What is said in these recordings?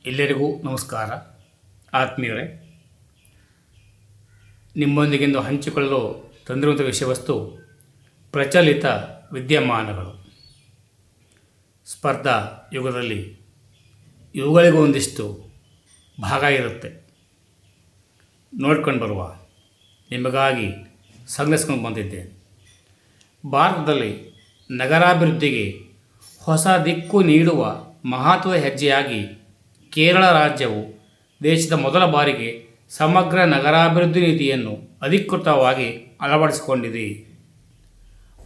ಎಲ್ಲರಿಗೂ ನಮಸ್ಕಾರ. ಆತ್ಮೀಯರೇ, ನಿಮ್ಮೊಂದಿಗೆಂದು ಹಂಚಿಕೊಳ್ಳಲು ತಂದಿರುವಂಥ ವಿಷಯವಸ್ತು ಪ್ರಚಲಿತ ವಿದ್ಯಮಾನಗಳು. ಸ್ಪರ್ಧಾ ಯುಗದಲ್ಲಿ ಇವುಗಳಿಗೂ ಒಂದಿಷ್ಟು ಭಾಗ ಇರುತ್ತೆ. ನೋಡ್ಕೊಂಡು ಬರುವ ನಿಮಗಾಗಿ ಸಂಗ್ರಹಿಸ್ಕೊಂಡು ಬಂದಿದ್ದೇನೆ. ಭಾರತದಲ್ಲಿ ನಗರಾಭಿವೃದ್ಧಿಗೆ ಹೊಸ ದಿಕ್ಕು ನೀಡುವ ಮಹತ್ವದ ಹೆಜ್ಜೆಯಾಗಿ ಕೇರಳ ರಾಜ್ಯವು ದೇಶದ ಮೊದಲ ಬಾರಿಗೆ ಸಮಗ್ರ ನಗರಾಭಿವೃದ್ಧಿ ನೀತಿಯನ್ನು ಅಧಿಕೃತವಾಗಿ ಅಳವಡಿಸಿಕೊಂಡಿದೆ.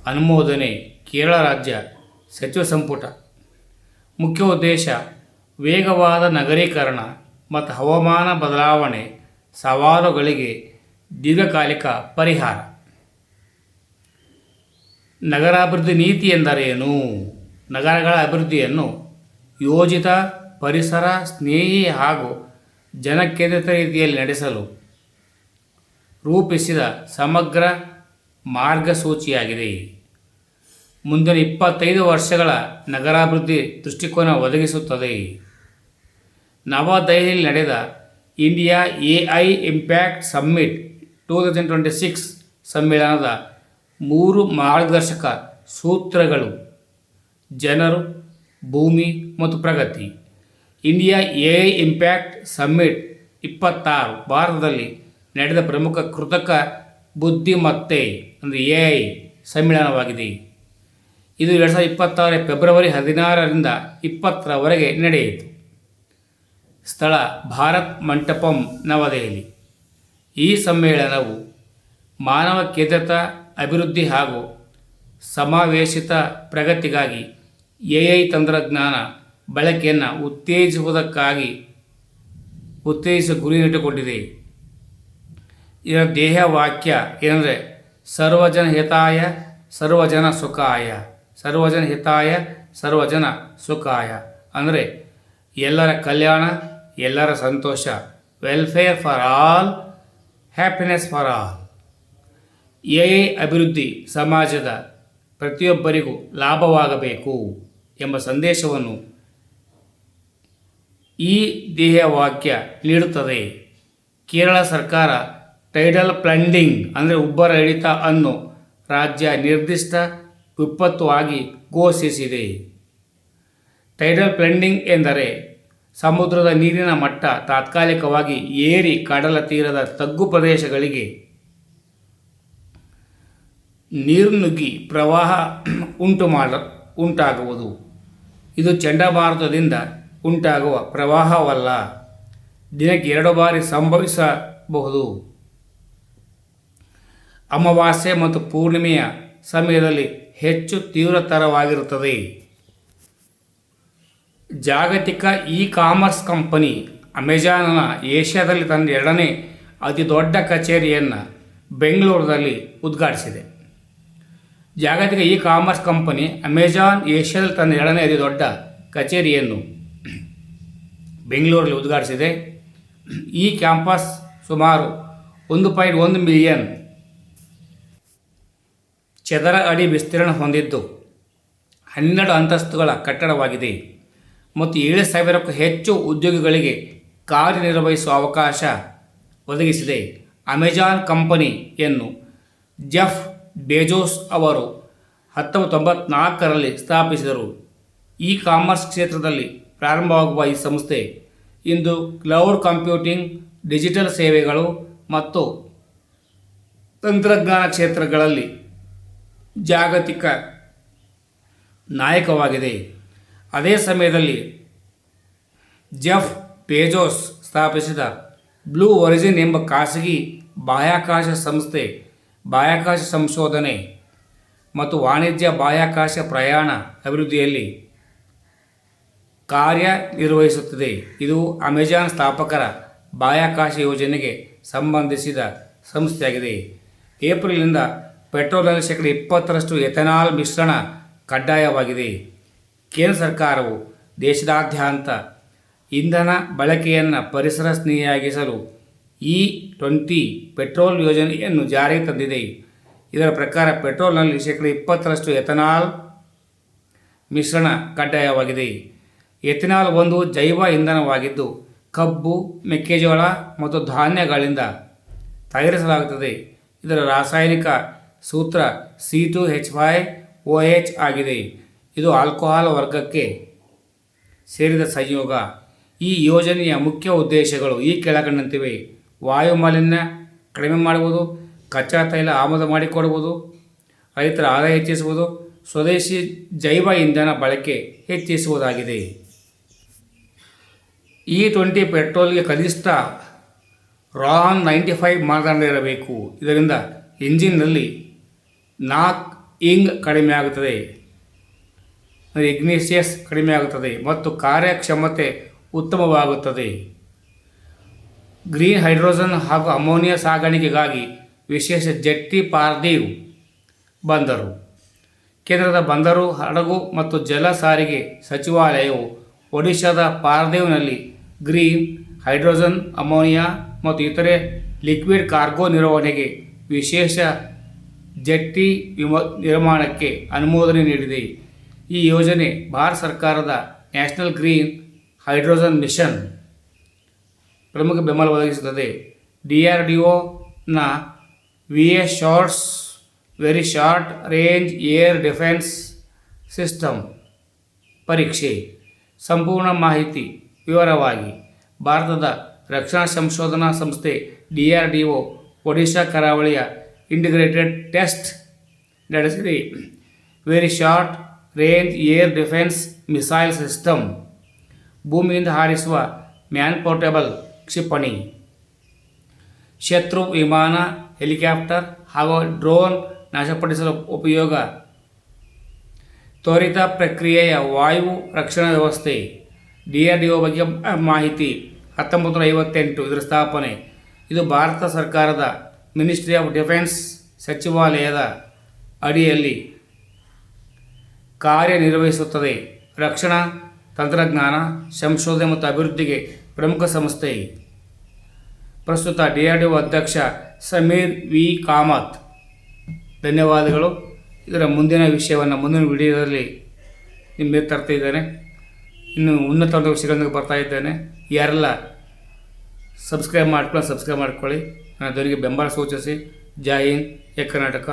ಅನುಮೋದನೆ ಕೇರಳ ರಾಜ್ಯ ಸಚಿವ ಸಂಪುಟ. ಮುಖ್ಯ ಉದ್ದೇಶ ವೇಗವಾದ ನಗರೀಕರಣ ಮತ್ತು ಹವಾಮಾನ ಬದಲಾವಣೆ ಸವಾಲುಗಳಿಗೆ ದೀರ್ಘಕಾಲಿಕ ಪರಿಹಾರ. ನಗರಾಭಿವೃದ್ಧಿ ನೀತಿ ಎಂದರೇನು? ನಗರಗಳ ಅಭಿವೃದ್ಧಿಯನ್ನು ಯೋಜಿತ, ಪರಿಸರ ಸ್ನೇಹಿ ಹಾಗೂ ಜನಕೇಂದ್ರಿತ ರೀತಿಯಲ್ಲಿ ನಡೆಸಲು ರೂಪಿಸಿದ ಸಮಗ್ರ ಮಾರ್ಗಸೂಚಿಯಾಗಿದೆ. ಮುಂದಿನ 25 ವರ್ಷಗಳ ನಗರಾಭಿವೃದ್ಧಿ ದೃಷ್ಟಿಕೋನ ಒದಗಿಸುತ್ತದೆ. ನವದೆಹಲಿಯಲ್ಲಿ ನಡೆದ ಇಂಡಿಯಾ AI ಇಂಪ್ಯಾಕ್ಟ್ ಸಮ್ಮಿಟ್ 2026 ಸಮ್ಮೇಳನದ 3 ಮಾರ್ಗದರ್ಶಕ ಸೂತ್ರಗಳು: ಜನರು, ಭೂಮಿ ಮತ್ತು ಪ್ರಗತಿ. ಇಂಡಿಯಾ AI ಇಂಪ್ಯಾಕ್ಟ್ ಸಮ್ಮಿಟ್ 26 ಭಾರತದಲ್ಲಿ ನಡೆದ ಪ್ರಮುಖ ಕೃತಕ ಬುದ್ಧಿಮತ್ತೆ AI ಸಮ್ಮೇಳನವಾಗಿದೆ. ಇದು 2026 ಫೆಬ್ರವರಿ 16ರಿಂದ 20ರವರೆಗೆ ನಡೆಯಿತು. ಸ್ಥಳ: ಭಾರತ್ ಮಂಟಪಂ, ನವದೆಹಲಿ. ಈ ಸಮ್ಮೇಳನವು ಮಾನವ ಕೇಂದ್ರಿತ ಅಭಿವೃದ್ಧಿ ಹಾಗೂ ಸಮಾವೇಶಿತ ಪ್ರಗತಿಗಾಗಿ AI ತಂತ್ರಜ್ಞಾನ ಬಳಕೆಯನ್ನು ಉತ್ತೇಜಿಸುವ ಗುರಿಯಿಟ್ಟುಕೊಂಡಿದೆ. ಇದರ ಧ್ಯೇಯವಾಕ್ಯ ಏನಂದರೆ ಸರ್ವಜನ ಹಿತಾಯ ಸರ್ವಜನ ಸುಖಾಯ. ಸರ್ವಜನ ಹಿತಾಯ ಸರ್ವಜನ ಸುಖಾಯ ಅಂದರೆ ಎಲ್ಲರ ಕಲ್ಯಾಣ, ಎಲ್ಲರ ಸಂತೋಷ. Welfare for all, happiness for all. AI ಅಭಿವೃದ್ಧಿ ಸಮಾಜದ ಪ್ರತಿಯೊಬ್ಬರಿಗೂ ಲಾಭವಾಗಬೇಕು ಎಂಬ ಸಂದೇಶವನ್ನು ಈ ಧ್ಯೇಯವಾಕ್ಯ ನೀಡುತ್ತದೆ. ಕೇರಳ ಸರ್ಕಾರ ಟೈಡಲ್ ಫ್ಲಡ್ಡಿಂಗ್ ಅಂದರೆ ಉಬ್ಬರ ಹಿಡಿತ ಅನ್ನು ರಾಜ್ಯ ನಿರ್ದಿಷ್ಟ ವಿಪತ್ತು ಆಗಿ ಘೋಷಿಸಿದೆ. ಟೈಡಲ್ ಫ್ಲಡ್ಡಿಂಗ್ ಎಂದರೆ ಸಮುದ್ರದ ನೀರಿನ ಮಟ್ಟ ತಾತ್ಕಾಲಿಕವಾಗಿ ಏರಿ ಕಡಲ ತೀರದ ತಗ್ಗು ಪ್ರದೇಶಗಳಿಗೆ ನೀರು ನುಗ್ಗಿ ಪ್ರವಾಹ ಉಂಟಾಗುವುದು. ಇದು ಚಂಡಮಾರುತದಿಂದ ಉಂಟಾಗುವ ಪ್ರವಾಹವಲ್ಲ. ದಿನಕ್ಕೆ 2 ಬಾರಿ ಸಂಭವಿಸಬಹುದು. ಅಮಾವಾಸ್ಯೆ ಮತ್ತು ಪೂರ್ಣಿಮೆಯ ಸಮಯದಲ್ಲಿ ಹೆಚ್ಚು ತೀವ್ರತರವಾಗಿರುತ್ತದೆ. ಜಾಗತಿಕ ಇ-ಕಾಮರ್ಸ್ ಕಂಪನಿ ಅಮೆಜಾನ್ನ ಏಷ್ಯಾದಲ್ಲಿ ತನ್ನ 2ನೇ ಅತಿ ದೊಡ್ಡ ಕಚೇರಿಯನ್ನು ಬೆಂಗಳೂರಿನಲ್ಲಿ ಉದ್ಘಾಟಿಸಿದೆ. ಜಾಗತಿಕ ಇ-ಕಾಮರ್ಸ್ ಕಂಪನಿ ಅಮೆಜಾನ್ ಏಷ್ಯಾದಲ್ಲಿ ತನ್ನ 2ನೇ ಅತಿ ದೊಡ್ಡ ಕಚೇರಿಯನ್ನು ಬೆಂಗಳೂರಲ್ಲಿ ಉದ್ಘಾಟಿಸಿದೆ. ಈ ಕ್ಯಾಂಪಸ್ ಸುಮಾರು 1.1 ಮಿಲಿಯನ್ ಚದರ ಅಡಿ ವಿಸ್ತೀರ್ಣ ಹೊಂದಿದ್ದು 12 ಅಂತಸ್ತುಗಳ ಕಟ್ಟಡವಾಗಿದೆ ಮತ್ತು 7,000ಕ್ಕೂ ಹೆಚ್ಚು ಉದ್ಯೋಗಿಗಳಿಗೆ ಕಾರ್ಯನಿರ್ವಹಿಸುವ ಅವಕಾಶ ಒದಗಿಸಿದೆ. ಅಮೆಜಾನ್ ಕಂಪನಿಯನ್ನು ಜೆಫ್ ಬೆಜೋಸ್ ಅವರು 1994ರಲ್ಲಿ ಸ್ಥಾಪಿಸಿದರು. ಇ ಕಾಮರ್ಸ್ ಕ್ಷೇತ್ರದಲ್ಲಿ ಪ್ರಾರಂಭವಾಗುವ ಈ ಸಂಸ್ಥೆ ಇಂದು ಕ್ಲೌಡ್ ಕಂಪ್ಯೂಟಿಂಗ್, ಡಿಜಿಟಲ್ ಸೇವೆಗಳು ಮತ್ತು ತಂತ್ರಜ್ಞಾನ ಕ್ಷೇತ್ರಗಳಲ್ಲಿ ಜಾಗತಿಕ ನಾಯಕವಾಗಿದೆ. ಅದೇ ಸಮಯದಲ್ಲಿ ಜೆಫ್ ಬೆಜೋಸ್ ಸ್ಥಾಪಿಸಿದ ಬ್ಲೂ ಒರಿಜಿನ್ ಎಂಬ ಖಾಸಗಿ ಬಾಹ್ಯಾಕಾಶ ಸಂಸ್ಥೆ ಬಾಹ್ಯಾಕಾಶ ಸಂಶೋಧನೆ ಮತ್ತು ವಾಣಿಜ್ಯ ಬಾಹ್ಯಾಕಾಶ ಪ್ರಯಾಣ ಅಭಿವೃದ್ಧಿಯಲ್ಲಿ ಕಾರ್ಯನಿರ್ವಹಿಸುತ್ತದೆ. ಇದು ಅಮೆಜಾನ್ ಸ್ಥಾಪಕರ ಬಾಹ್ಯಾಕಾಶ ಯೋಜನೆಗೆ ಸಂಬಂಧಿಸಿದ ಸಂಸ್ಥೆಯಾಗಿದೆ. ಏಪ್ರಿಲ್ನಿಂದ ಪೆಟ್ರೋಲ್ನಲ್ಲಿ 20% ಎಥೆನಾಲ್ ಮಿಶ್ರಣ ಕಡ್ಡಾಯವಾಗಿದೆ. ಕೇಂದ್ರ ಸರ್ಕಾರವು ದೇಶದಾದ್ಯಂತ ಇಂಧನ ಬಳಕೆಯನ್ನು ಪರಿಸರ ಸ್ನೇಹಿಯಾಗಿಸಲು E20 ಪೆಟ್ರೋಲ್ ಯೋಜನೆಯನ್ನು ಜಾರಿಗೆ ತಂದಿದೆ. ಇದರ ಪ್ರಕಾರ ಪೆಟ್ರೋಲ್ನಲ್ಲಿ 20% ಎಥೆನಾಲ್ ಮಿಶ್ರಣ ಕಡ್ಡಾಯವಾಗಿದೆ. ಎಥೆನಾಲ್ ಒಂದು ಜೈವ ಇಂಧನವಾಗಿದ್ದು ಕಬ್ಬು, ಮೆಕ್ಕೆಜೋಳ ಮತ್ತು ಧಾನ್ಯಗಳಿಂದ ತಯಾರಿಸಲಾಗುತ್ತದೆ. ಇದರ ರಾಸಾಯನಿಕ ಸೂತ್ರ C2H5OH ಆಗಿದೆ. ಇದು ಆಲ್ಕೋಹಾಲ್ ವರ್ಗಕ್ಕೆ ಸೇರಿದ ಸಂಯೋಗ. ಈ ಯೋಜನೆಯ ಮುಖ್ಯ ಉದ್ದೇಶಗಳು ಈ ಕೆಳಕಂಡಂತಿವೆ: ವಾಯು ಮಾಲಿನ್ಯ ಕಡಿಮೆ ಮಾಡುವುದು, ಕಚ್ಚಾ ತೈಲ ಆಮದು ಮಾಡಿಕೊಡುವುದು, ರೈತರ ಆದಾಯ ಹೆಚ್ಚಿಸುವುದು, ಸ್ವದೇಶಿ ಜೈವ ಇಂಧನ ಬಳಕೆ ಹೆಚ್ಚಿಸುವುದಾಗಿದೆ. E20 ಪೆಟ್ರೋಲ್ಗೆ ಕನಿಷ್ಠ RON 95 ಮಾನದಂಡ ಇರಬೇಕು. ಇದರಿಂದ ಇಂಜಿನ್ನಲ್ಲಿ ನಾಕ್-ಇಂಗ್ ಕಡಿಮೆ ಆಗುತ್ತದೆ, ಇಗ್ನಿಷಿಯಸ್ ಕಡಿಮೆ ಆಗುತ್ತದೆ ಮತ್ತು ಕಾರ್ಯಕ್ಷಮತೆ ಉತ್ತಮವಾಗುತ್ತದೆ. ಗ್ರೀನ್ ಹೈಡ್ರೋಜನ್ ಹಾಗೂ ಅಮೋನಿಯಾ ಸಾಗಾಣಿಕೆಗಾಗಿ ವಿಶೇಷ ಜೆಟ್ಟಿ ಪಾರ್ದೀವ್ ಬಂದರು. ಕೇಂದ್ರದ ಬಂದರು, ಹಡಗು ಮತ್ತು ಜಲ ಸಾರಿಗೆ ಸಚಿವಾಲಯವು ಒಡಿಶಾದ ಪಾರ್ದೀವ್ನಲ್ಲಿ ಗ್ರೀನ್ ಹೈಡ್ರೋಜನ್, ಅಮೋನಿಯಾ ಮತ್ತು ಇತರೆ ಲಿಕ್ವಿಡ್ ಕಾರ್ಗೋ ನಿರ್ವಹಣೆಗೆ ವಿಶೇಷ ಜೆಟ್ಟಿ ನಿರ್ಮಾಣಕ್ಕೆ ಅನುಮೋದನೆ ನೀಡಿದೆ. ಈ ಯೋಜನೆ ಭಾರತ ಸರ್ಕಾರದ ನ್ಯಾಷನಲ್ ಗ್ರೀನ್ ಹೈಡ್ರೋಜನ್ ಮಿಷನ್ ಪ್ರಮುಖ ಬೆಂಬಲ ಒದಗಿಸುತ್ತದೆ. DRDOನ VA very short range air defence system ಪರೀಕ್ಷೆ. ಸಂಪೂರ್ಣ ಮಾಹಿತಿ ವಿವರವಾಗಿ ಭಾರತದ ರಕ್ಷಣಾ ಸಂಶೋಧನಾ ಸಂಸ್ಥೆ DRDO ಒಡಿಶಾ ಕರಾವಳಿಯ ಇಂಟಿಗ್ರೇಟೆಡ್ ಟೆಸ್ಟ್ ನಡೆಸಿದೆ. Very short range air defence missile system ಭೂಮಿಯಿಂದ ಹಾರಿಸುವ ಮ್ಯಾನ್ ಪೋರ್ಟೇಬಲ್ ಕ್ಷಿಪಣಿ, ಶತ್ರು ವಿಮಾನ, ಹೆಲಿಕಾಪ್ಟರ್ ಹಾಗೂ ಡ್ರೋನ್ ನಾಶಪಡಿಸಲು ಉಪಯೋಗ, ತ್ವರಿತ ಪ್ರಕ್ರಿಯೆಯ ವಾಯು ರಕ್ಷಣಾ ವ್ಯವಸ್ಥೆ. DRDO ಬಗ್ಗೆ ಮಾಹಿತಿ 1958 ಇದರ ಸ್ಥಾಪನೆ. ಇದು ಭಾರತ ಸರ್ಕಾರದ ಮಿನಿಸ್ಟ್ರಿ ಆಫ್ ಡಿಫೆನ್ಸ್ ಸಚಿವಾಲಯದ ಅಡಿಯಲ್ಲಿ ಕಾರ್ಯನಿರ್ವಹಿಸುತ್ತದೆ. ರಕ್ಷಣಾ ತಂತ್ರಜ್ಞಾನ, ಸಂಶೋಧನೆ ಮತ್ತು ಅಭಿವೃದ್ಧಿಗೆ ಪ್ರಮುಖ ಸಂಸ್ಥೆ. ಪ್ರಸ್ತುತ DRDO ಅಧ್ಯಕ್ಷ ಸಮೀರ್ ವಿ ಕಾಮತ್. ಧನ್ಯವಾದಗಳು. ಇದರ ಮುಂದಿನ ವಿಷಯವನ್ನು ಮುಂದಿನ ವಿಡಿಯೋದಲ್ಲಿ ನಿಮಗೆ ತರ್ತಾ ಇದ್ದೇನೆ. ಇನ್ನು ಉನ್ನತ ವಿಷಯಗಳನ್ನು ಬರ್ತಾ ಇದ್ದೇನೆ. ಯಾರೆಲ್ಲ ಸಬ್ಸ್ಕ್ರೈಬ್ ಮಾಡ್ಕೊಳ್ಳಿ. ನನ್ನ ಧ್ವನಿಗೆ ಬೆಂಬಲ ಸೂಚಿಸಿ. ಜೈ ಹಿಂದ್, ಜೈ ಕರ್ನಾಟಕ,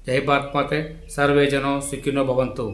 ಜೈ ಭಾರತ್ ಮಾತೆ, ಸರ್ವೇ ಜನೋ ಸುಖಿನೋ ಭವಂತು.